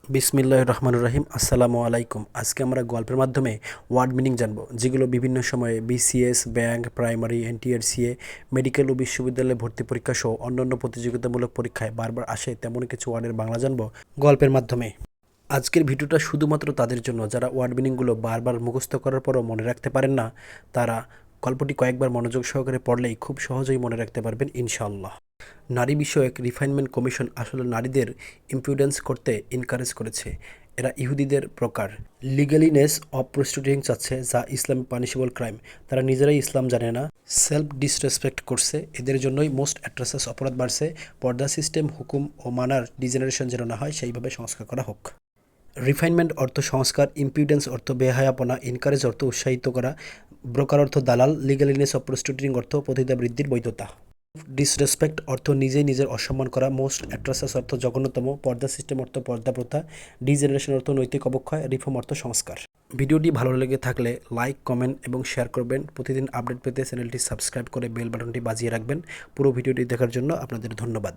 বিসমিল্লাহির রহমানির রহিম। আসসালামু আলাইকুম। আজকে আমরা গল্পের মাধ্যমে ওয়ার্ড মিনিং জানবো, যেগুলো বিভিন্ন সময়ে BCS, bank, primary, NTRCA, medical ও বিশ্ববিদ্যালয়ে ভর্তি পরীক্ষা সহ অন্যান্য প্রতিযোগিতামূলক পরীক্ষায় বারবার আসে তেমন কিছু ওয়ার্ডের বাংলা জানবো গল্পের মাধ্যমে। আজকের ভিডিওটা শুধুমাত্র তাদের জন্য যারা ওয়ার্ড মিনিংগুলো বারবার মুখস্থ করার পরও মনে রাখতে পারেন না। তারা গল্পটি কয়েকবার মনোযোগ সহকারে পড়লেই খুব সহজেই মনে রাখতে পারবেন ইনশাআল্লাহ। নারী বিষয়ক রিফাইনমেন্ট কমিশন আসলে নারীদের ইম্পিউডেন্স করতে এনকারেজ করেছে। এরা ইহুদিদের প্রকার লিগালিনেস অফ প্রস্টিটিউটিং চাচ্ছে, যা ইসলামে পানিশেবল ক্রাইম। তারা নিজেরাই ইসলাম জানে না, সেলফ ডিসরেসপেক্ট করছে। এদের জন্যই মোস্ট অ্যাট্রাসাস অপরাধ বাড়ছে। পর্দা সিস্টেম, হুকুম ও মানার ডিজেনারেশন যেন না হয়, সেইভাবে সংস্কার করা হোক। রিফাইনমেন্ট অর্থ সংস্কার, ইম্পিউডেন্স অর্থ বেহায়াপনা, এনকারেজ অর্থ উৎসাহিত করা, ব্রোকার অর্থ দালাল, লিগালিনেস অফ প্রস্টিটিউটিং অর্থ পতিতা বৃদ্ধির বৈধতা। ডিসরেসপেক্ট অর্থ নিজেই নিজের অসম্মান করা, মোস্ট অ্যাট্রাসাস অর্থ জঘন্যতম, পর্দা সিস্টেম অর্থ পর্দা প্রথা, ডিজেনারেশন অর্থ নৈতিক অবক্ষয়, রিফর্ম অর্থ সংস্কার। ভিডিওটি ভালো লেগে থাকলে লাইক, কমেন্ট এবং শেয়ার করবেন। প্রতিদিন আপডেট পেতে চ্যানেলটি সাবস্ক্রাইব করে বেল বাটনটি বাজিয়ে রাখবেন। পুরো ভিডিওটি দেখার জন্য আপনাদের ধন্যবাদ।